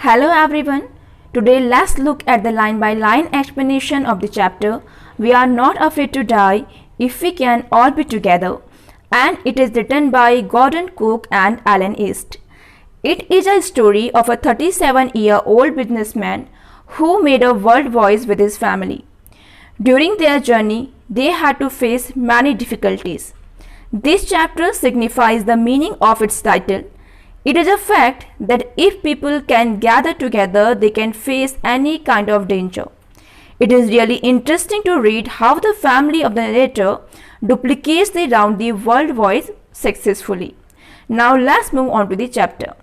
Hello everyone. Today let's look at the line by line explanation of the chapter We Are Not Afraid to Die If We Can All Be Together, and it is written by Gordon Cook and Alan East. It is a story of a 37-year-old businessman who made a world voice with his family. During their journey, they had to face many difficulties. This chapter signifies the meaning of its title. It is a fact that if people can gather together, they can face any kind of danger. It is really interesting to read how the family of the narrator duplicates the round the world voice successfully. Now let's move on to the chapter.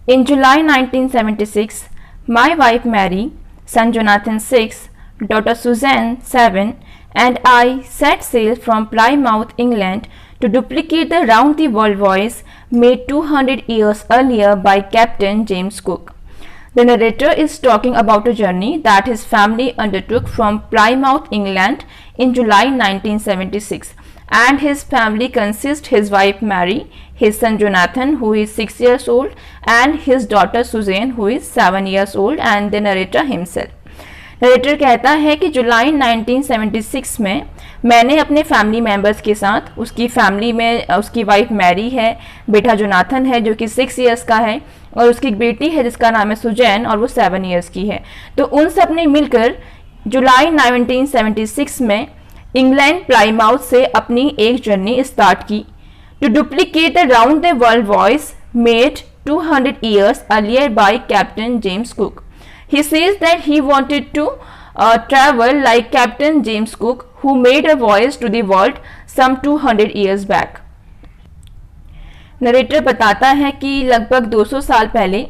In July 1976, my wife Mary, son Jonathan 6, daughter Suzanne 7, and I set sail from Plymouth, England to duplicate the round the world voice made 200 years earlier by Captain James Cook. The narrator is talking about a journey that his family undertook from Plymouth, England in July 1976, and his family consists his wife Mary, his son Jonathan who is 6 years old, and his daughter Suzanne who is 7 years old, and the narrator himself. Narrator कहता है कि जुलाई 1976 में मैंने अपने family members के साथ, उसकी family में उसकी वाइफ मैरी है, बेटा जोनाथन है जो कि 6 इयर्स का है, और उसकी एक बेटी है जिसका नाम है सुजैन और वो 7 इयर्स की है। तो उन सब ने मिलकर जुलाई 1976 में इंग्लैंड प्लाईमाउथ से अपनी एक जर्नी स्टार्ट की to duplicate the round the world voyage made 200 years earlier by Captain James Cook. He says that he wanted to travel like Captain James Cook, who made a voyage to the world some 200 years back. Narrator बताता है कि लगभग 200 साल पहले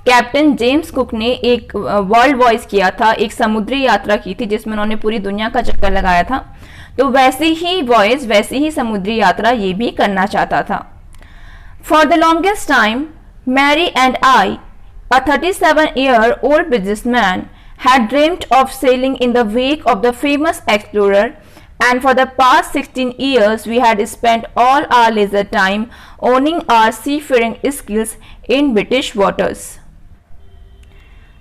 captain James cook ने एक world voyage किया था, एक समुद्री यात्रा की थी जिसमें उन्होंने पूरी दुनिया का चक्कर लगाया था। तो वैसे ही वॉयज, वैसे ही समुद्री यात्रा ये भी करना चाहता था। For the longest time Mary and I, a 37-year-old businessman, had dreamt of sailing in the wake of the famous explorer, and for the past 16 years we had spent all our leisure time owning our seafaring skills in British waters.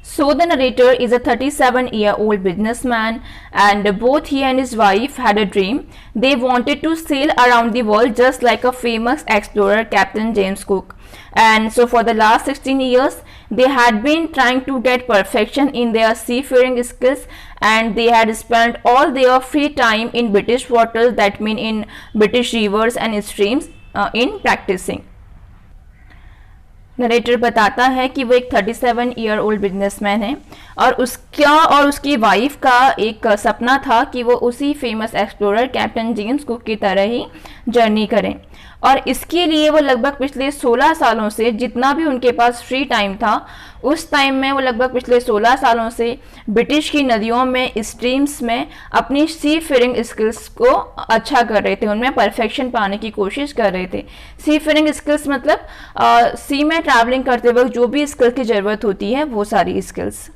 So the narrator is a 37-year-old businessman, and both he and his wife had a dream. They wanted to sail around the world just like a famous explorer, Captain James Cook. And so for the last 16 years, they had been trying to get perfection in their seafaring skills, and they had spent all their free time in British waters, that mean in British rivers and streams, in practicing. Narrator बताता है कि वो एक 37-year-old businessman है और उसका और उसकी वाइफ का एक सपना था कि वो उसी famous explorer captain James cook की तरह ही जर्नी करें, और इसके लिए वो लगभग पिछले 16 सालों से, जितना भी उनके पास फ्री टाइम था उस टाइम में, वो लगभग पिछले 16 सालों से ब्रिटिश की नदियों में, स्ट्रीम्स में अपनी सी फेयरिंग स्किल्स को अच्छा कर रहे थे, उनमें परफेक्शन पाने की कोशिश कर रहे थे। सी फेयरिंग स्किल्स मतलब सी में ट्रैवलिंग करते वक्त जो भी स्किल की ज़रूरत होती है वो सारी skills.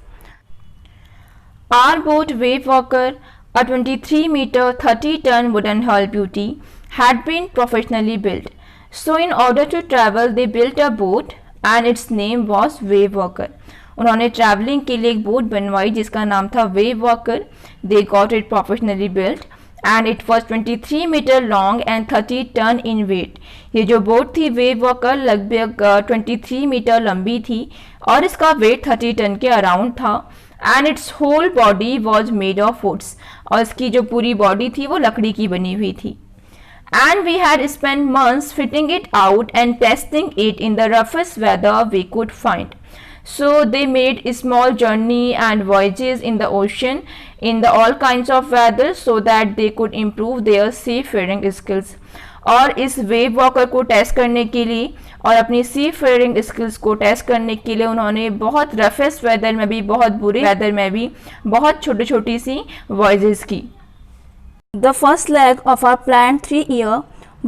Our boat Wave Walker, a 23-meter 30-ton wooden hull beauty, had been professionally built. So in order to travel, they built a boat and its name was Wave Walker. उन्होंने travelling के लिए एक boat बनवाई जिसका नाम था wave walker. They got it professionally built and it was 23 meter long and 30 ton in weight. ये जो बोट थी वेव वॉकर लगभग 23 मीटर लंबी थी और इसका वेट 30 टन के अराउंड था, and its whole body was made of woods. और इसकी जो पूरी बॉडी थी वो लकड़ी की बनी हुई थी. And we had spent months fitting it out and testing it in the roughest weather we could find. So they made a small journey and voyages in the ocean in the all kinds of weather so that they could improve their seafaring skills. और इस wave walker को test करने के लिए और अपनी सी fairing skills को test करने के लिए उन्होंने बहुत रफेस्ट वेदर में भी, बहुत बुरे वेदर में भी बहुत छोटी छोटी सी वॉयजेस की। The first leg of our planned 3-year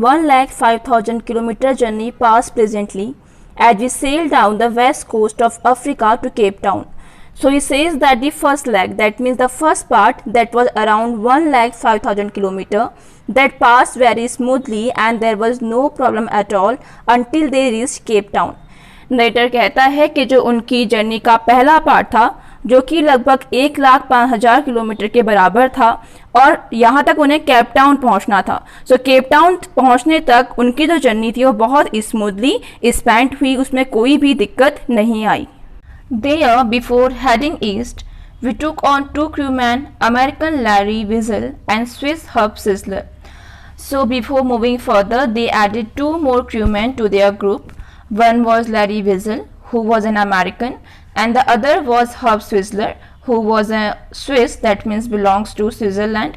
1,05,000 kilometer journey passed pleasantly as we sailed down the west coast of Africa to Cape Town. So he says that the first leg, that means the first part, that was around 1,05,000 kilometer, that passed very smoothly and there was no problem at all until they reached Cape Town. Narrator कहता है कि जो उनकी journey का पहला part था, जो कि लगभग 1,05,000 किलोमीटर के बराबर था, और यहाँ तक उन्हें केप टाउन पहुँचना था। सो केप टाउन पहुँचने तक उनकी जो जर्नी थी वो बहुत स्मूथली स्पेंड हुई, उसमें कोई भी दिक्कत नहीं आई। There, before heading east, we took on 2 crewmen, American Larry Wiesel and Swiss Herb Sizzler. So before moving further, they added 2 more crewmen to their group. One was Larry Wiesel, who was an American, and the other was Herb Sizzler, who was a Swiss, that means belongs to Switzerland.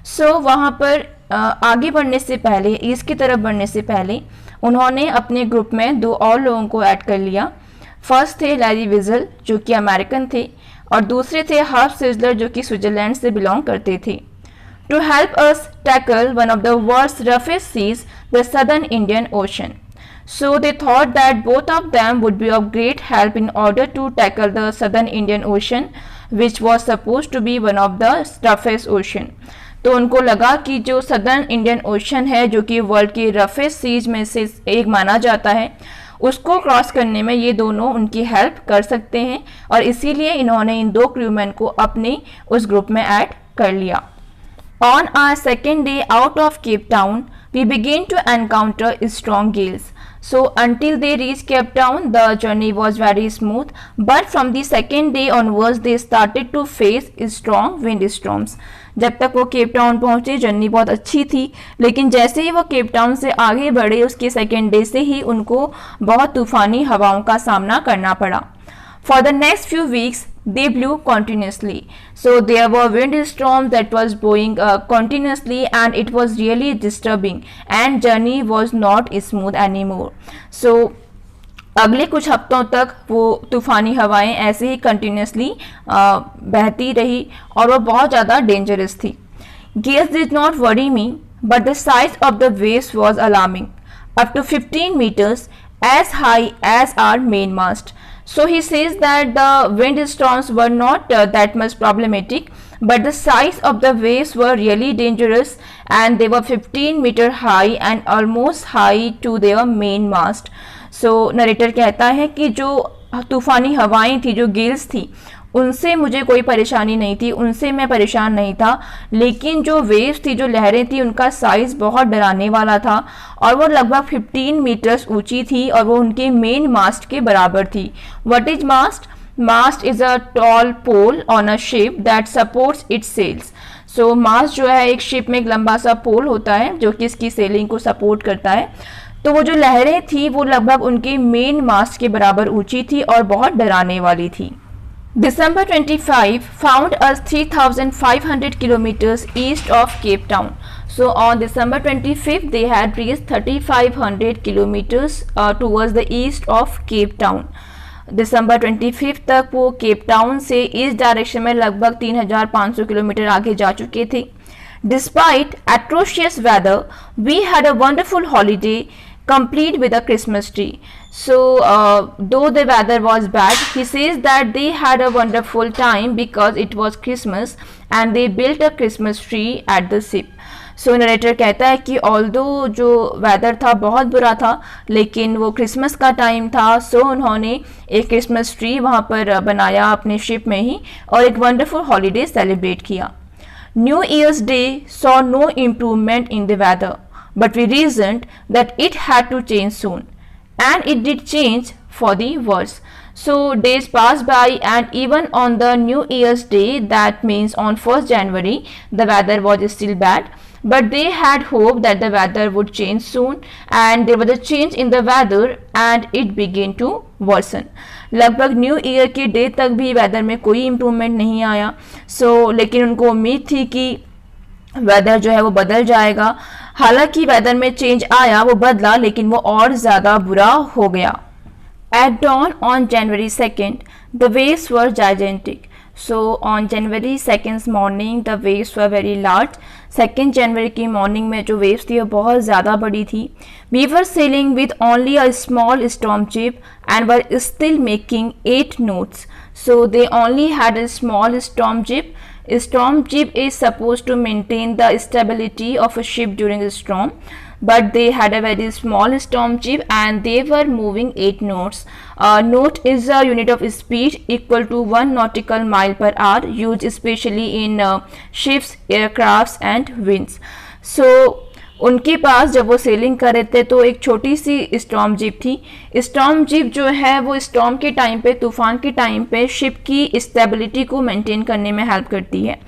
So वहाँ पर आगे बढ़ने से पहले, east की तरफ बढ़ने से पहले उन्होंने अपने ग्रुप में 2 और लोगों को ऐड कर लिया। फर्स्ट थे लैरी विजल, जो कि अमेरिकन थे, और दूसरे थे हर्ब सिजलर, जो कि स्विट्जरलैंड से बिलोंग करते थे। To help us tackle one of the world's roughest seas, the southern Indian Ocean. So they thought that both of them would be of great help in order to tackle the southern Indian Ocean, which was supposed to be one of the roughest ocean. तो उनको लगा कि जो southern Indian ocean है, जो कि world की roughest seize में से एक माना जाता है, उसको क्रॉस करने में ये दोनों उनकी हेल्प कर सकते हैं, और इसीलिए इन्होंने इन 2 क्रूमैन को अपने उस ग्रुप में ऐड कर लिया। On our second day out of Cape Town, we began to encounter strong gales. So until they reached Cape Town, the journey was very smooth. But from the second day onwards, they started to face strong wind storms. जब तक वो Cape Town पहुंचे journey बहुत अच्छी थी, लेकिन जैसे ही वो केप टाउन से आगे बढ़े उसके सेकेंड डे से ही उनको बहुत तूफानी हवाओं का सामना करना पड़ा। For the next few weeks, they blew continuously. So there were wind storms that was blowing continuously, and it was really disturbing. And journey was not smooth anymore. So अगले कुछ हफ्तों तक वो तूफ़ानी हवाएं ऐसे ही कंटिन्यूसली बहती रही, और वो बहुत ज़्यादा डेंजरस थी। Gales did not worry me, but the size of the waves was alarming, up to 15 meters, as high as our mainmast. So he says that the wind storms were not that much problematic, but the size of the waves were really dangerous, and they were 15-meter high and almost high to their main mast. So narrator कहता है कि जो तूफ़ानी हवाएं थी, जो Gales थी, उनसे मुझे कोई परेशानी नहीं थी, उनसे मैं परेशान नहीं था, लेकिन जो वेव्स थी, जो लहरें थी, उनका साइज़ बहुत डराने वाला था, और वो लगभग 15 मीटर्स ऊंची थी, और वो उनके मेन मास्ट के बराबर थी। What is mast? Mast is a tall pole on a ship that supports its sails. So mast जो है एक शिप में एक लंबा सा पोल होता है जो कि इसकी सेलिंग को सपोर्ट करता है। तो वो जो लहरें थी वो लगभग उनके मेन मास्ट के बराबर ऊंची थी और बहुत डराने वाली थी। December 25 found us 3,500 kilometers east of Cape Town. So on December 25th they had reached 3,500 kilometers towards the east of Cape Town. December 25 तक वो केप टाउन से ईस्ट डायरेक्शन में लगभग 3,500 किलोमीटर आगे जा चुके थे। Despite atrocious weather, we had a wonderful holiday complete with a Christmas tree. So though the weather was bad, he says that they had a wonderful time because it was Christmas and they built a Christmas tree at the ship. So narrator कहता है कि although जो weather था बहुत बुरा था, लेकिन वो क्रिसमस का टाइम था, सो उन्होंने एक क्रिसमस ट्री वहाँ पर बनाया अपने शिप में ही और एक वंडरफुल हॉलीडे सेलिब्रेट किया। New Year's Day saw no improvement in the weather, but we reasoned that it had to change soon, and it did change for the worse. So days passed by, and even on the New Year's Day, that means on 1st January, the weather was still bad, but they had hoped that the weather would change soon, and there was a change in the weather and it began to worsen. लगभग new year के day तक भी weather में कोई improvement नहीं आया, लेकिन उनको उम्मीद थी कि वेदर जो है वो बदल जाएगा। हालांकि वेदर में चेंज आया, वो बदला, लेकिन वो और ज़्यादा बुरा हो गया। At dawn on January 2nd, the waves were gigantic. So on January 2nd's morning, the waves were very large. 2nd January की मॉर्निंग में जो वेव्स थी वो बहुत ज़्यादा बड़ी थी। We were sailing with only a small storm jib and were still making 8 knots. So they only had a small storm jib. A storm jib is supposed to maintain the stability of a ship during a storm. but they had a very small storm chip and they were moving 8 knots. Knot is a unit of speed equal to 1 nautical mile per hour, used especially in ships, aircrafts and winds. So उनके पास जब वो selling कर रहे थे तो एक छोटी सी storm jeep थी. स्टॉर्म जीप जो है वो स्टॉर्म के टाइम पे, तूफान के टाइम पे शिप की स्टेबिलिटी को मेंटेन करने में हेल्प करती है.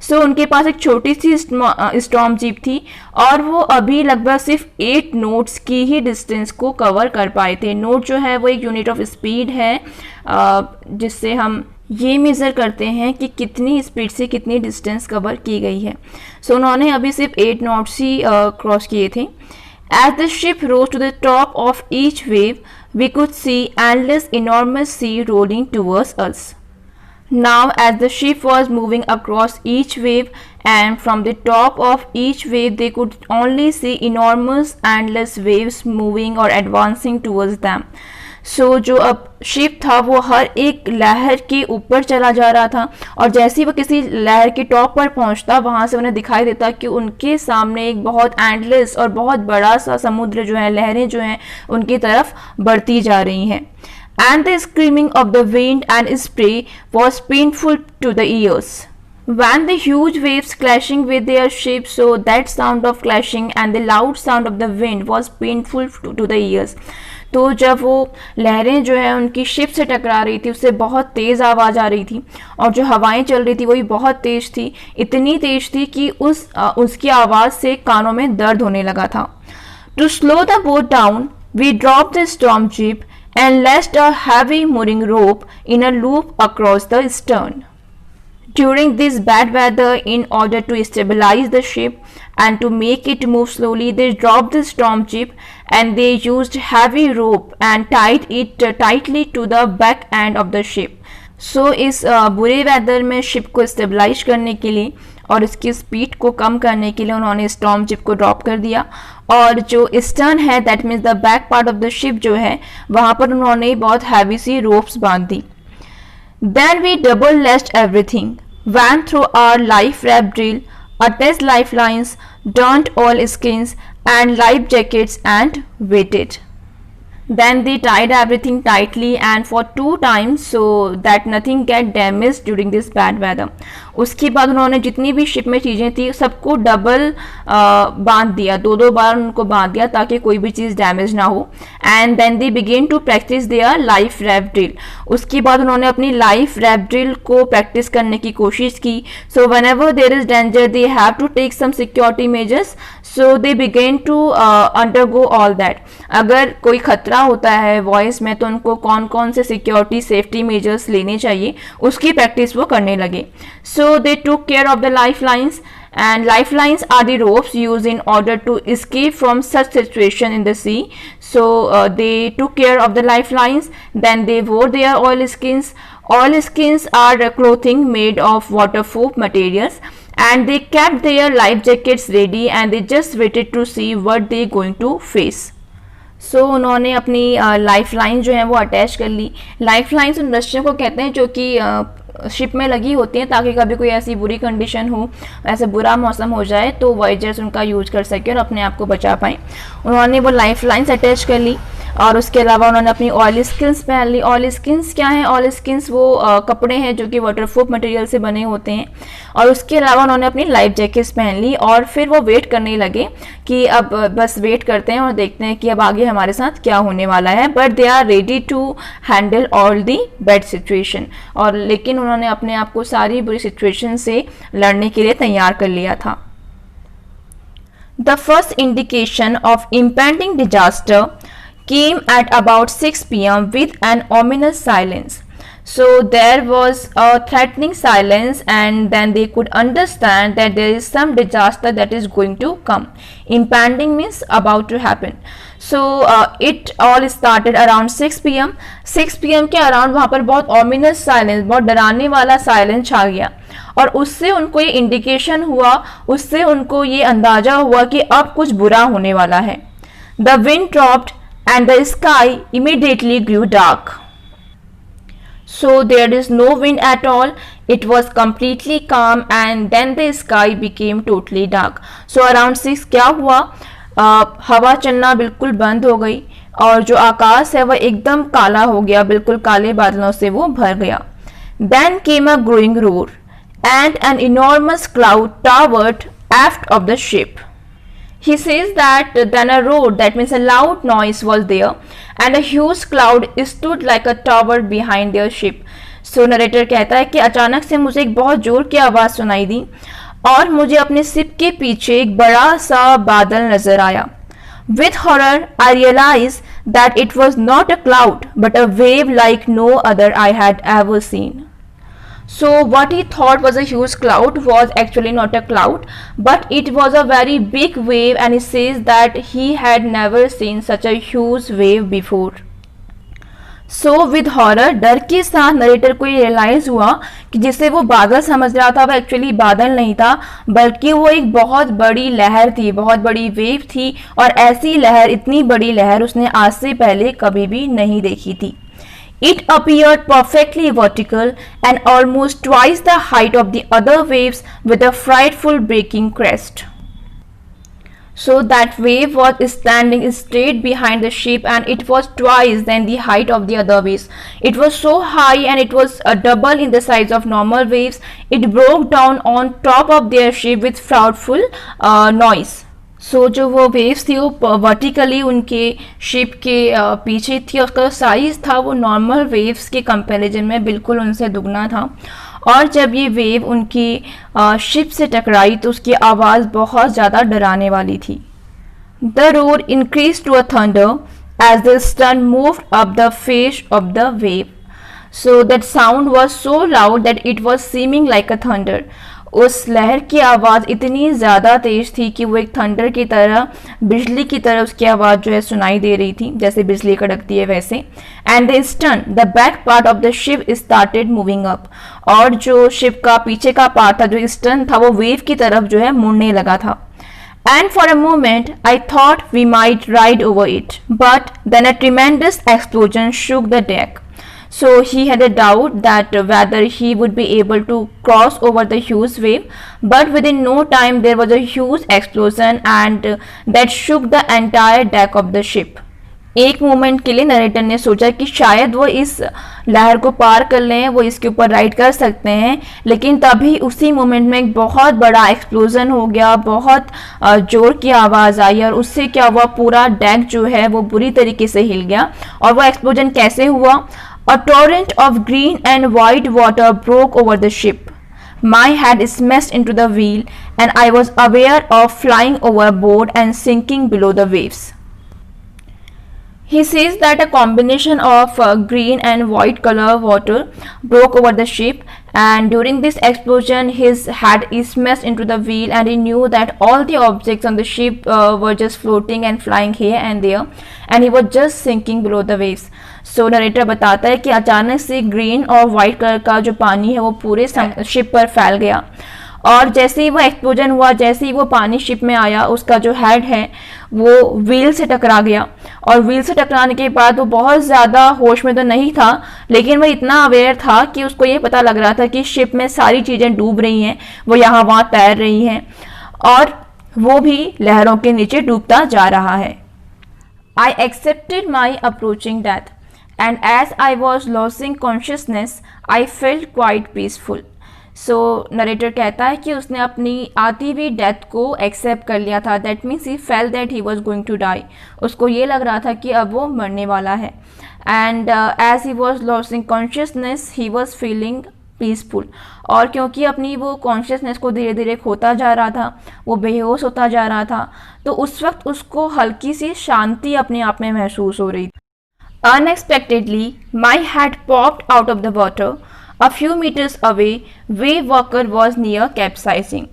सो उनके पास एक छोटी सी स्टॉर्म जीप थी और वो अभी लगभग सिर्फ 8 नोट्स की ही डिस्टेंस को कवर कर पाए थे. नोट जो है वो एक यूनिट ऑफ स्पीड है जिससे हम ये मेज़र करते हैं कि कितनी स्पीड से कितनी डिस्टेंस कवर की गई है. सो उन्होंने अभी सिर्फ 8 नॉट्स ही क्रॉस किए थे. As the ship rose to the top of each wave we could see endless enormous sea rolling towards us. Now as the ship was moving across each wave and from the top of each wave they could only see enormous endless waves moving or advancing towards them. So जो अब ship था वो हर एक लहर के ऊपर चला जा रहा था और जैसे ही वो किसी लहर के टॉप पर पहुंचता वहां से उन्हें दिखाई देता कि उनके सामने एक बहुत एंडलेस और बहुत बड़ा सा समुद्र जो है, लहरें जो हैं उनकी तरफ बढ़ती जा रही हैं. And the screaming of the wind and spray was painful to the ears. When the huge waves clashing with their ship, so that sound of clashing and the loud sound of the wind was painful to the ears. तो जब वो लहरें जो है उनकी ship से टकरा रही थी उससे बहुत तेज़ आवाज़ आ रही थी और जो हवाएं चल रही थी वो भी बहुत तेज़ थी, इतनी तेज़ थी कि उसकी आवाज़ से कानों में दर्द होने लगा था. To slow the boat down, we dropped the storm jeep and lashed a heavy mooring rope in a loop across the stern. During this bad weather, in order to stabilize the ship and to make it move slowly, they dropped the storm jeep and they used heavy rope and tied it tightly to the back end of the ship. So इस बुरे weather में ship को stabilise करने के लिए और इसकी speed को कम करने के लिए उन्होंने स्टॉर्म जिप को ड्रॉप कर दिया और जो स्टर्न है that means the back part of the ship जो है वहाँ पर उन्होंने बहुत हैवी सी रोप्स बांध दी. Then we double laced everything, when through our life rap drill, attached life lines, donned all skins and life jackets and waited. Then they tied everything tightly and for 2 times so that nothing get damaged during this bad weather. उसके बाद उन्होंने जितनी भी ship में चीज़ें थी सबको double बांध दिया, 2 बार उनको बांध दिया ताकि कोई भी चीज़ डैमेज ना हो. And then they began to practise their life rap drill. उसके बाद उन्होंने अपनी लाइफ रैप ड्रिल को प्रैक्टिस करने की कोशिश की. So whenever there is danger they have to take some security measures, so they began to undergo all that. अगर कोई खतरा होता है वॉइस में तो उनको कौन कौन से सिक्योरिटी सेफ्टी मेजर्स लेने चाहिए उसकी प्रैक्टिस वो करने लगे. So they took care of the lifelines, and lifelines are the ropes used in order to escape from such situation in the sea. So they took care of the lifelines. Then they wore their oilskins. Oilskins are clothing made of waterproof materials, and they kept their life jackets ready and they just waited to see what they going to face. सो उन्होंने अपनी life line जो है वो attach कर ली. Life lines उन रस्सियों को कहते हैं जो कि शिप में लगी होती हैं ताकि कभी कोई ऐसी बुरी कंडीशन हो, ऐसा बुरा मौसम हो जाए तो वॉयजर्स उनका यूज कर सके और अपने आप को बचा पाएँ. उन्होंने वो लाइफ लाइन्स अटैच कर ली और उसके अलावा उन्होंने अपनी ऑयल स्किन्स पहन ली. ऑयल स्किन्स क्या हैं? ऑयल स्किन्स वो कपड़े हैं जो कि वाटरप्रूफ मटेरियल से बने होते हैं. और उसके अलावा उन्होंने अपनी लाइफ जैकेट्स पहन ली और फिर वो वेट करने लगे कि अब बस वेट करते हैं और देखते हैं कि अब आगे हमारे साथ क्या होने वाला है. But they are ready to handle all the bad situation. और लेकिन उन्होंने अपने आप को सारी बुरी सिचुएशन से लड़ने के लिए तैयार कर लिया था. The first indication of impending disaster came at about 6 p.m. with an ominous silence. So there was a threatening silence and then they could understand that there is some disaster that is going to come. Impending means about to happen. So it all started around 6 p.m. 6 p.m. के around वहाँ पर बहुत ominous silence, बहुत डराने वाला silence छा गया और उससे उनको ये इंडिकेशन हुआ, उससे उनको ये अंदाजा हुआ कि अब कुछ बुरा होने वाला है. The wind dropped and the sky immediately grew dark. So there is no wind at all. It was completely calm and then the sky became totally dark. So around 6 क्या हुआ? हवा चलना बिल्कुल बंद हो गई और जो आकाश है वह एकदम काला हो गया, बिल्कुल काले बादलों से वो भर गया. Then came a growing roar and an enormous cloud towered aft of the ship. He says that then a roar, that means a loud noise was there, and a huge cloud stood like a tower behind their ship. So narrator कहता है कि अचानक से मुझे एक बहुत जोर की आवाज़ सुनाई दी और मुझे अपने शिप के पीछे एक बड़ा सा बादल नजर आया. With horror, I realized that it was not a cloud, but a wave like no other I had ever seen. So what he thought was a huge cloud was actually not a cloud, but it was a very big wave, and he says that he had never seen such a huge wave before. So with horror, डर के साथ narrator को ये realise हुआ कि जिसे वो बादल समझ रहा था वो एक्चुअली बादल नहीं था, बल्कि वो एक बहुत बड़ी लहर थी, बहुत बड़ी वेव थी, और ऐसी लहर, इतनी बड़ी लहर उसने आज से पहले कभी भी नहीं देखी थी. It appeared perfectly vertical and almost twice the height of the other waves with a frightful breaking crest. So that wave was standing straight behind the ship, and it was twice than the height of the other waves. It was so high and it was double in the size of normal waves. It broke down on top of their ship with frightful noise. सो जो वो waves थी वो vertically उनके ship के पीछे थी, उसका size था वो नॉर्मल वेव्स के कंपैरिजन में बिल्कुल उनसे दुगना था. और जब ये वेव उनकी शिप से टकराई तो उसकी आवाज़ बहुत ज़्यादा डराने वाली थी. The roar increase to a thunder as the stern moved up the face of the wave. So that sound was so loud that it was seeming like a thunder. उस लहर की आवाज़ इतनी ज़्यादा तेज़ थी कि वो एक थंडर की तरह, बिजली की तरह उसकी आवाज़ जो है सुनाई दे रही थी, जैसे बिजली कड़कती है वैसे. And the stern, the back part of the ship started moving up. और जो शिप का पीछे का पार्ट था, जो स्टर्न था, वो वेव की तरफ जो है मुड़ने लगा था. And for a moment, I thought we might ride over it, but then a tremendous explosion shook the deck. So he had a doubt that whether he would be able to cross over the huge wave, but within no time there was a huge explosion and that shook the entire deck of the ship. एक moment के लिए narrator ने सोचा कि शायद वो इस लहर को पार कर लें, वो इसके ऊपर राइड कर सकते हैं, लेकिन तभी उसी मोमेंट में एक बहुत बड़ा एक्सप्लोजन हो गया, बहुत जोर की आवाज़ आई और उससे क्या हुआ, पूरा डेक जो है वो बुरी तरीके से हिल गया. और वो एक्सप्लोजन कैसे हुआ? A torrent of green and white water broke over the ship. My head smashed into the wheel and I was aware of flying overboard and sinking below the waves. He says that a combination of green and white color water broke over the ship, and during this explosion his head smashed into the wheel and he knew that all the objects on the ship were just floating and flying here and there and he was just sinking below the waves. So narrator बताता है कि अचानक से green और white colour का जो पानी है वो पूरे शिप पर फैल गया और जैसे ही वो एक्सप्लोजन हुआ, जैसे ही वो पानी शिप में आया, उसका जो हेड है वो व्हील से टकरा गया. और व्हील से टकराने के बाद वो बहुत ज़्यादा होश में तो नहीं था, लेकिन वो इतना अवेयर था कि उसको ये पता लग रहा था कि शिप में सारी चीज़ें डूब रही हैं, वो यहाँ वहाँ तैर रही हैं और वो भी लहरों के नीचे डूबता जा रहा है. I accepted my approaching death, and as I was losing consciousness, I felt quite peaceful. So narrator कहता है कि उसने अपनी आती हुई डेथ को एक्सेप्ट कर लिया था. That means he felt that he was going to die. उसको ये लग रहा था कि अब वो मरने वाला है. And as he was losing consciousness he was feeling peaceful. और क्योंकि अपनी वो कॉन्शियसनेस को धीरे धीरे खोता जा रहा था, वो बेहोश होता जा रहा था, तो उस वक्त उसको हल्की सी शांति अपने आप में महसूस हो रही थी. Unexpectedly, my head popped out of the water. A few meters away, wave walker was near capsizing.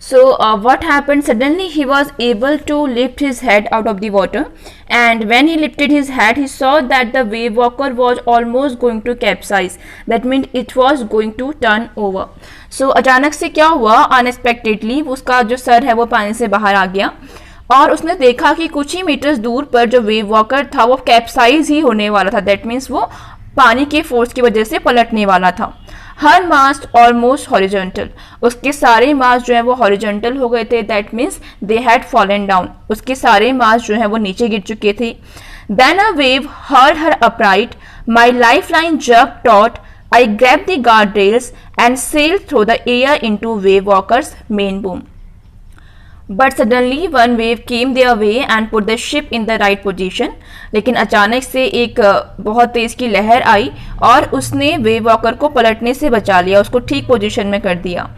So what happened? Suddenly he was able to lift his head out of the water, and when he lifted his head, he saw that the wave walker was almost going to capsize. That meant it was going to turn over. So अचानक से क्या हुआ? Unexpectedly उसका जो sir है वो पानी से बाहर आ गया और उसने देखा कि कुछ ही मीटर्स दूर पर जो वेव वॉकर था वो कैप्साइज ही होने वाला था. दैट मीन्स वो पानी के फोर्स की वजह से पलटने वाला था. हर मास्ट ऑलमोस्ट हॉरिजॉन्टल, उसके सारे मास्ट जो है वो हॉरिजॉन्टल हो गए थे, that means they had fallen down, उसके सारे मास्ट जो है वो नीचे गिर चुके थे. Then a wave hurled her upright, my lifeline जब taut, I grabbed the guardrails and sailed through the air into wave walker's main boom. But suddenly one wave came their way and put the ship in the right position. लेकिन अचानक से एक बहुत तेज की लहर आई और उसने वेव वॉकर को पलटने से बचा लिया, उसको ठीक पोजीशन में कर दिया.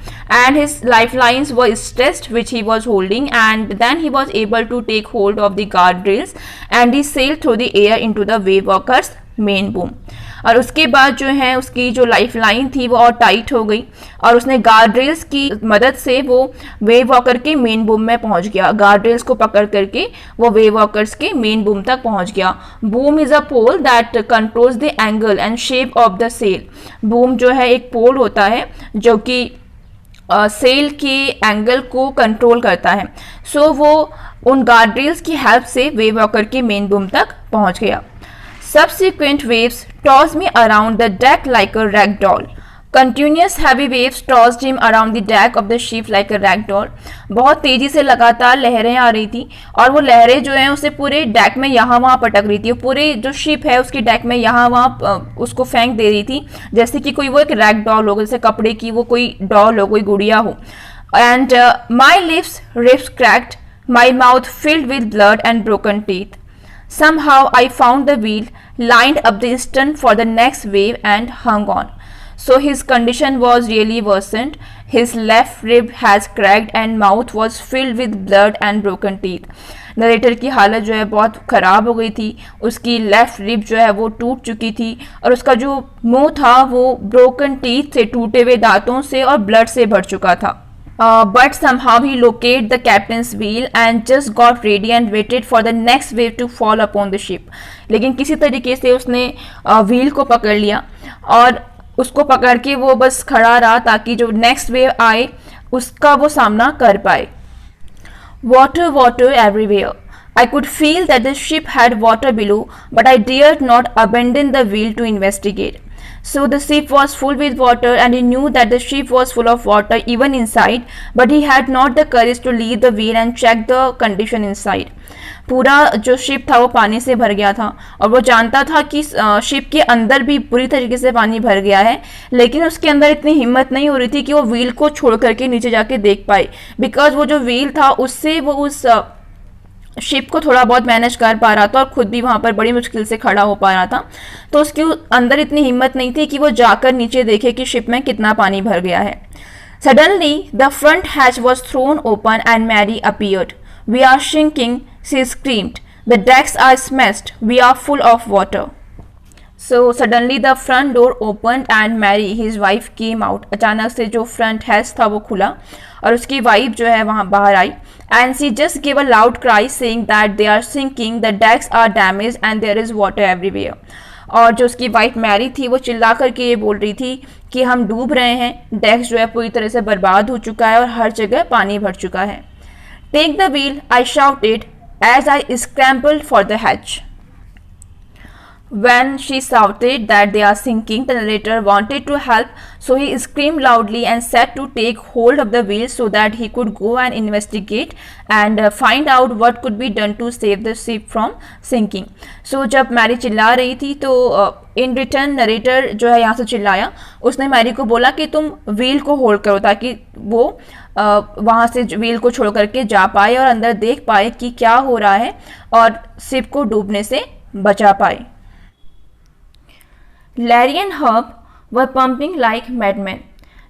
And his lifelines were stretched which he was holding, and then he was able to take hold of the guardrails and he sailed through the air into the wave walker's main boom. और उसके बाद जो है उसकी जो life line थी वो और टाइट हो गई और उसने गार्ड-रेल्स की मदद से वो वेव वॉकर के मेन बूम में पहुंच गया. गार्ड-रेल्स को पकड़ करके वो वेव वॉकर्स के मेन बूम तक पहुंच गया. Boom is a pole that controls the angle and shape of the sail. Boom जो है एक पोल होता है जो कि सेल के एंगल को कंट्रोल करता है. सो वो उन गार्ड-रेल्स की हेल्प से वेव वॉकर के मेन बूम तक पहुंच गया. Subsequent waves tossed me around the deck like a rag doll. Continuous heavy waves tossed him around the deck of the ship like a rag doll. बहुत तेजी से लगातार लहरें आ रही थी और वो लहरें जो हैं उसे पूरे डेक में यहाँ वहाँ पटक रही थी. पूरे जो शिप है उसकी डेक में यहाँ वहाँ उसको फेंक दे रही थी जैसे कि कोई वो एक रैग डॉल हो, जैसे कपड़े की वो कोई डॉल हो, कोई गुड़िया हो. And my lips cracked, my mouth filled with blood and broken teeth. Somehow I found the wheel, lined up the stern for the next wave and hung on. So his condition was really worsened. His left rib has cracked and mouth was filled with blood and broken teeth. Narrator की हालत जो है बहुत ख़राब हो गई थी. उसकी लेफ़्ट रिब जो है वो टूट चुकी थी और उसका जो मुंह था वो ब्रोकन टीथ से, टूटे हुए दांतों से और ब्लड से भर चुका था. But somehow he located the captain's wheel and just got ready and waited for the next wave to fall upon the ship. लेकिन किसी तरीके से उसने व्हील को पकड़ लिया और उसको पकड़ के वो बस खड़ा रहा ताकि जो नेक्स्ट वेव आए उसका वो सामना कर पाए. Water, water everywhere. I could feel that the ship had water below, but I dared not abandon the wheel to investigate. So the ship was full with water and he knew that the ship was full of water even inside, but he had not the courage to leave the wheel and check the condition inside. पूरा जो ship था वो पानी से भर गया था और वो जानता था कि शिप के अंदर भी पूरी तरीके से पानी भर गया है, लेकिन उसके अंदर इतनी हिम्मत नहीं हो रही थी कि वो व्हील को छोड़ करके नीचे जाके देख पाए, बिकॉज वो जो व्हील था उससे वो उस शिप को थोड़ा बहुत मैनेज कर पा रहा था और खुद भी वहाँ पर बड़ी मुश्किल से खड़ा हो पा रहा था. तो उसके अंदर इतनी हिम्मत नहीं थी कि वो जाकर नीचे देखे कि शिप में कितना पानी भर गया है. Suddenly the front hatch was thrown open and Mary appeared. We are sinking, she screamed. The decks are smashed. We are full of water. So suddenly the front door opened and Mary, his wife, came out. अचानक से जो front hatch था वो खुला और उसकी wife जो है वहाँ बाहर आई. And she just gave a loud cry saying that they are sinking, the decks are damaged and there is water everywhere. और जो उसकी वाइफ मैरी थी वो चिल्ला करके ये बोल रही थी कि हम डूब रहे हैं, डेक्स जो है पूरी तरह से बर्बाद हो चुका है और हर जगह पानी भर चुका है. Take the wheel, I shouted as I scrambled for the hatch. When she shouted that they are sinking, the narrator wanted to help, so he screamed loudly and said to take hold of the wheel so that he could go and investigate and find out what could be done to save the ship from sinking. So जब Mary चिल्ला रही थी तो in return narrator जो है यहाँ से चिल्लाया, उसने मैरी को बोला कि तुम व्हील को होल्ड करो ताकि वो वहाँ से व्हील को छोड़ करके जा पाए और अंदर देख पाए कि क्या हो रहा है और शिप को डूबने से बचा पाए. Larry and Herb were pumping like madmen.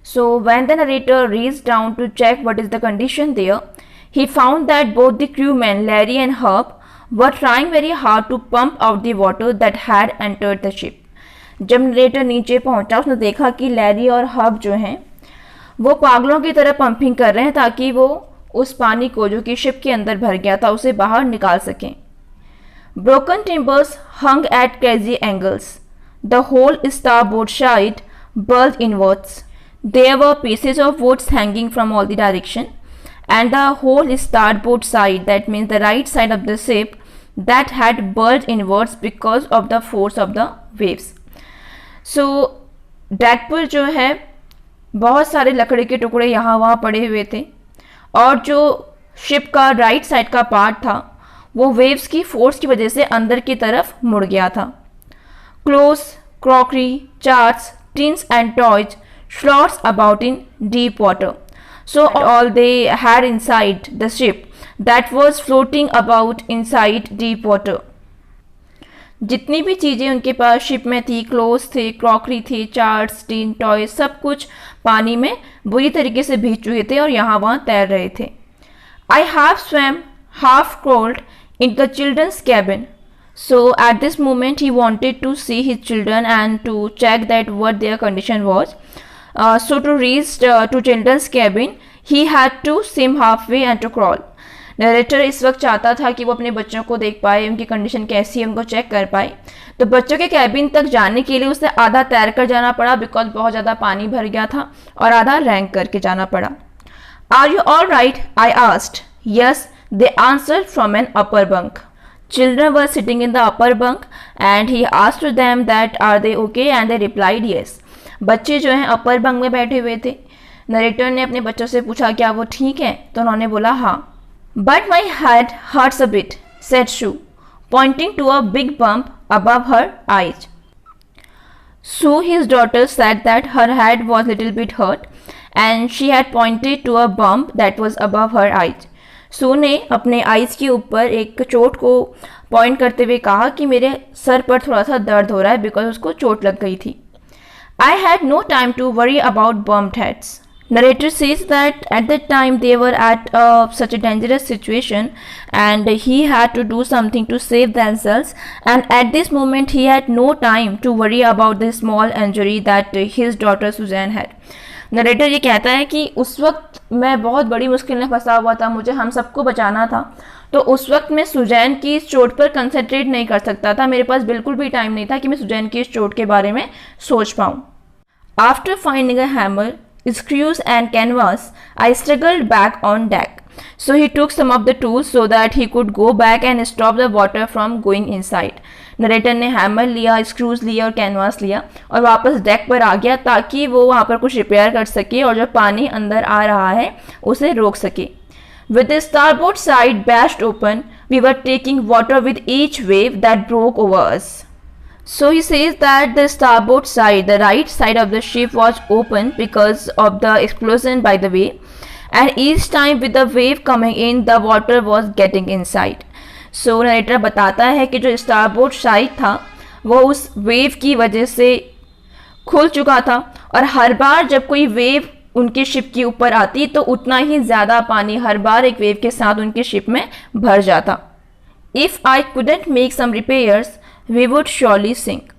So when the narrator reached down to check what is the condition there, he found that both the crewmen, Larry and Herb, were trying very hard to pump out the water that had entered the ship. जब narrator नीचे पहुंचा उसने देखा कि Larry और hub जो हैं वो पागलों की तरह पंपिंग कर रहे हैं ताकि वो उस पानी को जो कि शिप के अंदर भर गया था उसे बाहर निकाल सकें. Broken timbers hung at crazy angles. The whole starboard side bulged inwards. There were pieces of wood hanging from all the direction, and the whole starboard side, that means the right side of the ship, that had bulged inwards because of the force of the waves. So deck पर जो है बहुत सारे लकड़ी के टुकड़े यहाँ वहाँ पड़े हुए थे, और जो शिप का राइट साइड का पार्ट था वो वेव्स की फोर्स की वजह से अंदर की तरफ मुड़ गया था। Clothes, crockery, charts, tins and toys floats about in deep water. So all they had inside the ship that was floating about inside deep water. जितनी भी चीज़ें उनके पास शिप में थी, क्लोथ्स थे, क्रॉकरी थी, चार्ट्स, टीन, टॉय, सब कुछ पानी में बुरी तरीके से भीग चुके थे और यहाँ वहाँ तैर रहे थे। I half swam, half crawled into the children's cabin. So at this moment he wanted to see his children and to check that what their condition was. So to reach to children's cabin, he had to swim halfway and to crawl. Narrator इस वक्त चाहता था कि वो अपने बच्चों को देख पाए, उनकी कंडीशन कैसी है उनको चेक कर पाए। तो बच्चों के कैबिन तक जाने के लिए उसे आधा तैर कर जाना पड़ा बिकॉज बहुत ज़्यादा पानी भर गया था, और आधा रैंक करके जाना पड़ा। Are you all right? I asked. Yes, they answered from an upper bunk. Children were sitting in the upper bunk and he asked them that are they okay, and they replied yes. बच्चे जो हैं अपर bunk में बैठे हुए थे। Narrator ने अपने बच्चों से पूछा क्या वो ठीक है, तो उन्होंने बोला हाँ। But my head hurts a bit, said Sue, pointing to a big bump above her eyes. So his daughter said that her head was little bit hurt and she had pointed to a bump that was above her eyes. Sue ने अपने eyes के ऊपर एक चोट को point करते हुए कहा कि मेरे सर पर थोड़ा सा दर्द हो रहा है बिकॉज उसको चोट लग गई थी। I had no time to worry about bumped heads. Narrator says that at that time they were at such a dangerous situation and he had to do something to save themselves, and at this moment he had no time to worry about the small injury that his daughter Suzanne had. Narrator ये कहता है कि उस वक्त मैं बहुत बड़ी मुश्किल में फंसा हुआ था, मुझे हम सबको बचाना था, तो उस वक्त मैं सुजैन की इस चोट पर कंसंट्रेट नहीं कर सकता था। मेरे पास बिल्कुल भी टाइम नहीं था कि मैं सुजैन की इस चोट के बारे में सोच पाऊँ। After finding a hammer, screws and canvas, I struggled back on deck. So he took some of the tools so that he could go back and stop the water from going inside. Narrator ने hammer लिया, screws लिया और canvas लिया और वापस deck पर आ गया ताकि वो वहाँ पर कुछ रिपेयर कर सके और जो पानी अंदर आ रहा है उसे रोक सके। With the starboard side bashed open, we were taking water with each wave that broke over us. So he says that the starboard side, the right side of the ship was open because of the explosion by the wave, and each time with the wave coming in, the water was getting inside. So narrator बताता है कि जो starboard side था वो उस wave की वजह से खुल चुका था, और हर बार जब कोई wave उनके शिप के ऊपर आती तो उतना ही ज़्यादा पानी हर बार एक वेव के साथ उनके शिप में भर जाता। If I couldn't make some repairs, we would surely sink.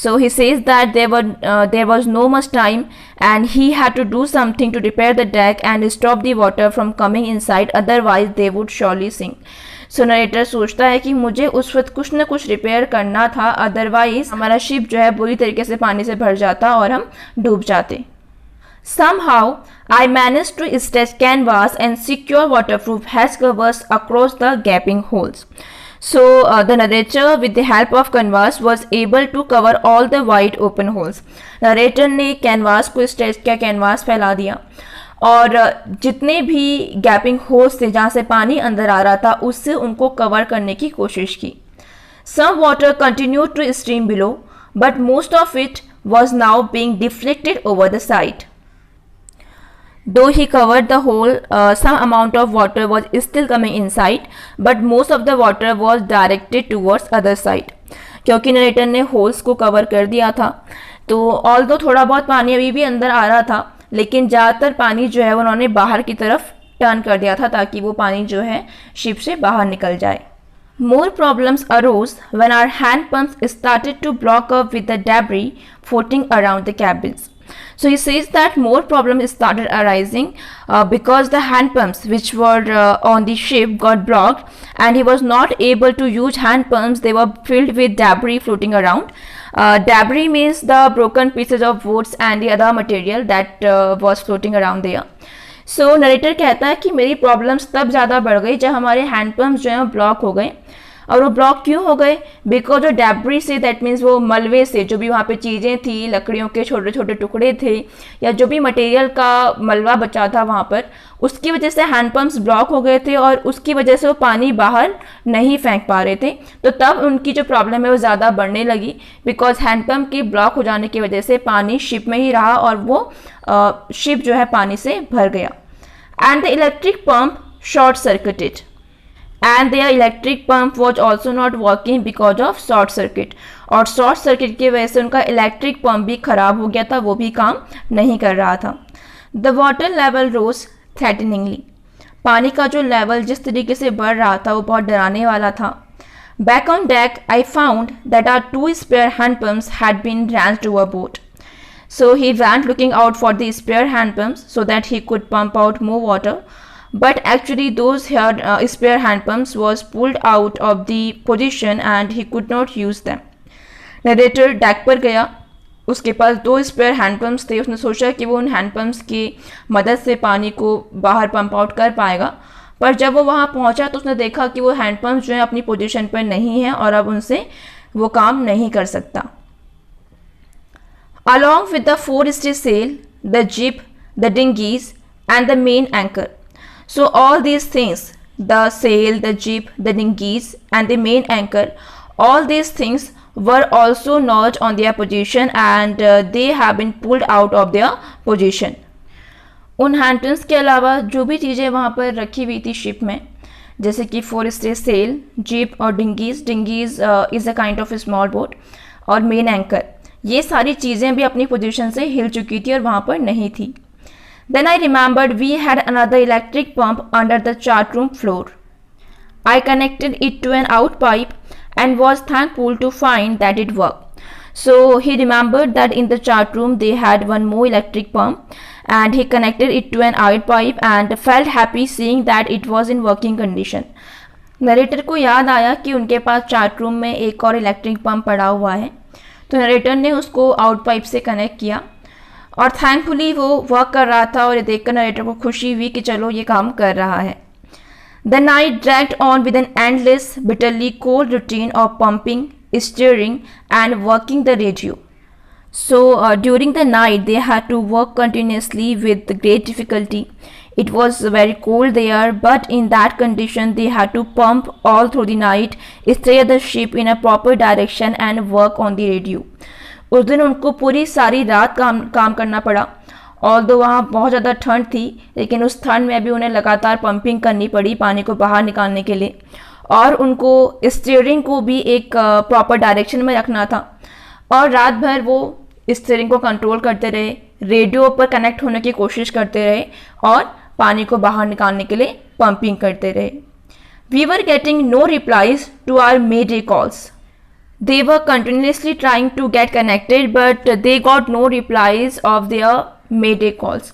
So he says that there was no much time and he had to do something to repair the deck and stop the water from coming inside, otherwise they would surely sink. So narrator सोचता है कि मुझे उस वक्त कुछ न कुछ repair करना था, अदरवाइज हमारा शिप जो है बुरी तरीके से पानी से भर जाता और हम डूब जाते। Somehow I managed to stretch canvas and secure waterproof hatch covers across the gaping holes. So the narrator with the help of canvas was able to cover all the wide open holes. Narrator ने canvas को stretch किया, canvas फैला दिया और जितने भी gapping holes थे जहाँ से पानी अंदर आ रहा था उससे उनको कवर करने की कोशिश की। Some water continued to stream below, but most of it was now being deflected over the side. Though he covered the hole, some amount of water was still coming inside, but most of the water was directed towards other side. क्योंकि narrator ने holes को cover कर दिया था तो although थोड़ा बहुत पानी अभी भी अंदर आ रहा था, लेकिन ज़्यादातर पानी जो है उन्होंने बाहर की तरफ टर्न कर दिया था ताकि वो पानी जो है शिप से बाहर निकल जाए। More problems arose when our hand pumps started to block up with the debris floating around the cabins. So he says that more problems started arising because the hand pumps which were on the ship got blocked and he was not able to use hand pumps. They were filled with debris floating around. Debris means the broken pieces of woods and the other material that was floating around there. So narrator कहता है कि मेरी problems तब ज़्यादा बढ़ गई जब हमारे हैंड पम्प्स जो हैं ब्लॉक हो गए। और वो ब्लॉक क्यों हो गए? बिकॉज ऑफ डेब्री से, दैट मीन्स वो मलबे से, जो भी वहाँ पे चीज़ें थी, लकड़ियों के छोटे छोटे टुकड़े थे या जो भी मटेरियल का मलबा बचा था वहाँ पर, उसकी वजह से हैंडपम्प्स ब्लॉक हो गए थे और उसकी वजह से वो पानी बाहर नहीं फेंक पा रहे थे। तो तब उनकी जो प्रॉब्लम है वो ज़्यादा बढ़ने लगी, बिकॉज हैंडपम्प के ब्लॉक हो जाने की वजह से पानी शिप में ही रहा और वो शिप जो है पानी से भर गया। And the electric pump short circuited and their electric pump was also not working because of short circuit, और शॉर्ट सर्किट की वजह से उनका इलेक्ट्रिक पंप भी खराब हो गया था, वो भी काम नहीं कर रहा था। द वाटर लेवल रोज थ्रेटनिंगली, पानी का जो लेवल जिस तरीके से बढ़ रहा था वो बहुत डराने वाला था। Back on deck I found that our 2 spare hand pumps had been ranched overboard. So he went looking out for the spare hand pumps so that he could pump out more water. But actually those spare hand pumps was pulled out of the position and he could not use them. Narrator deck पर गया, उसके पास 2 spare hand pumps थे। उसने सोचा कि वो उन hand pumps की मदद से पानी को बाहर पंप आउट कर पाएगा, पर जब वो वहाँ पहुँचा तो उसने देखा कि वो हैंड पम्प्स जो है अपनी पोजीशन पर नहीं है और अब उनसे वो काम नहीं कर सकता। Along with the forestry sail, the jib, the dinghies and the main anchor. So all these things, the sail, the jib, the dinghies and the main anchor, all these things were also not on their position and they have been pulled out of their position. उन हैंडपम्प्स के अलावा जो भी चीज़ें वहाँ पर रखी हुई थी शिप में, जैसे कि फोरेस्ट्री सेल, जिप और dinghies is a kind of small boat, और मेन एंकर, ये सारी चीज़ें भी अपनी पोजीशन से हिल चुकी थी और वहाँ पर नहीं थी। Then I remembered we had another electric pump under the chart room floor. I connected it to an out pipe and was thankful to find that it worked. So he remembered that in the chart room they had one more electric pump and he connected it to an out pipe and felt happy seeing that it was in working condition. Narrator को याद आया कि उनके पास chart room में एक और electric pump पड़ा हुआ है, तो नरेटर ने उसको आउट पाइप से कनेक्ट किया और थैंकफुली वो वर्क कर रहा था और ये देखकर नरेटर को खुशी हुई कि चलो ये काम कर रहा है। The night dragged on with an endless bitterly cold routine of pumping, steering and working the radio. So during the night they had to work continuously with great difficulty. It was very cold there, but in that condition they had to pump all through the night, steer the ship in a proper direction and work on the radio. उस दिन उनको पूरी सारी रात काम करना पड़ा। Although वहाँ बहुत ज़्यादा ठंड थी, लेकिन उस ठंड में भी उन्हें लगातार पंपिंग करनी पड़ी पानी को बाहर निकालने के लिए, और उनको स्टीयरिंग को भी एक प्रॉपर डायरेक्शन में रखना था, और रात भर वो स्टीयरिंग को कंट्रोल करते रहे, रेडियो पर कनेक्ट होने की कोशिश करते रहे और पानी को बाहर निकालने के लिए पंपिंग करते रहे। We were getting no replies to our mayday calls. They were continuously trying to get connected but they got no replies of their mayday calls.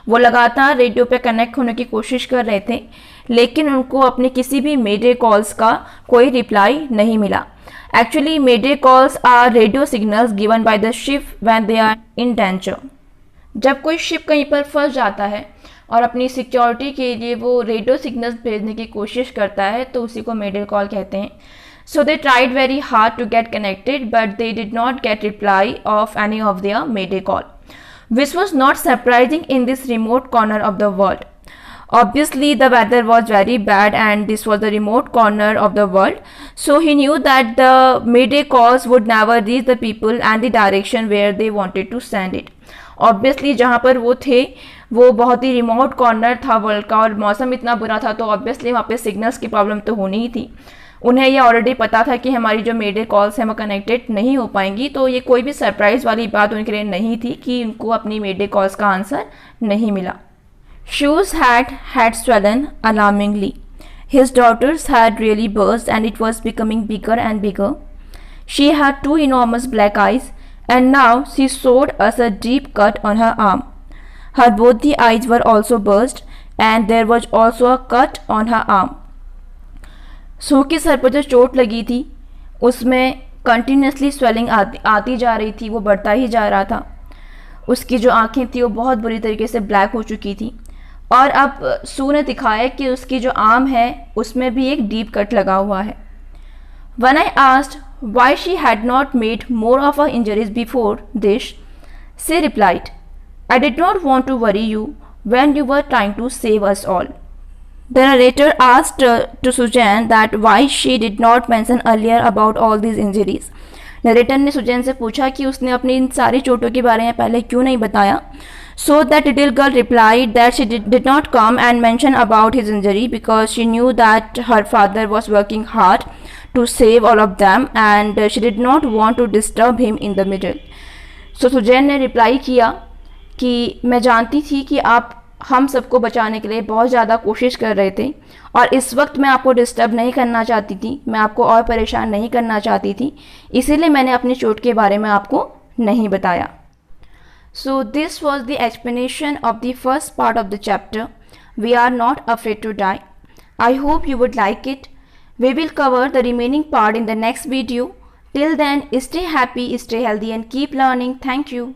वो लगातार रेडियो पे कनेक्ट होने की कोशिश कर रहे थे, लेकिन उनको अपने किसी भी मेडे कॉल्स का कोई रिप्लाई नहीं मिला. Actually, mayday calls are radio signals given by the ship when they are in danger. जब कोई शिप कहीं पर फंस जाता है और अपनी सिक्योरिटी के लिए वो रेडियो सिग्नल्स भेजने की कोशिश करता है, तो उसी को मेडे कॉल कहते हैं. So they tried very hard to get connected, but they did not get reply of any of their mayday call, which was not surprising in this remote corner of the world. Obviously, the weather was very bad and this was the remote corner of the world, so he knew that the mayday calls would never reach the people and the direction where they wanted to send it. Obviously, जहाँ पर वो थे वो बहुत ही remote corner था world का और मौसम इतना बुरा था, तो ऑब्वियसली वहाँ पे सिग्नल्स की प्रॉब्लम तो होनी ही थी. उन्हें ये ऑलरेडी पता था कि हमारी जो मेडे कॉल्स हैं वो कनेक्टेड नहीं हो पाएंगी, तो ये कोई भी सरप्राइज़ वाली बात उनके लिए नहीं थी कि उनको अपनी मेडे कॉल्स का आंसर नहीं मिला. Shoes had swollen alarmingly. His daughters had really burst and it was becoming bigger and bigger. She had 2 enormous black eyes and now she showed us a deep cut on her arm. Her both the eyes were also burst and there was also a cut on her arm. सू के sir पर जो चोट लगी थी उसमें continuously swelling आती जा रही थी, वो बढ़ता ही जा रहा था. उसकी जो आंखें थी वो बहुत बुरी तरीके से ब्लैक हो चुकी थी, और अब सू ने दिखाया कि उसकी जो आर्म है उसमें भी एक डीप कट लगा हुआ है. When I asked why she had not made more of her injuries before this, she replied, I did not want to worry you when you were trying to save us all. The narrator asked to Sujan that why she did not mention earlier about all these injuries. Narrator ने Suzanne से पूछा कि उसने अपनी इन सारी चोटों के बारे में पहले क्यों नहीं बताया. So that little girl replied that she did not come and mention about his injury because she knew that her father was working hard to save all of them and she did not want to disturb him in the middle. So Suzanne ने reply किया कि मैं जानती थी कि आप हम सबको बचाने के लिए बहुत ज़्यादा कोशिश कर रहे थे और इस वक्त मैं आपको डिस्टर्ब नहीं करना चाहती थी, मैं आपको और परेशान नहीं करना चाहती थी, इसीलिए मैंने अपनी चोट के बारे में आपको नहीं बताया. So this was the explanation of the first part of the chapter, We Are Not Afraid to Die. I hope you would like it. We will cover the remaining part in the next video. Till then, stay happy, stay healthy and keep learning. Thank you.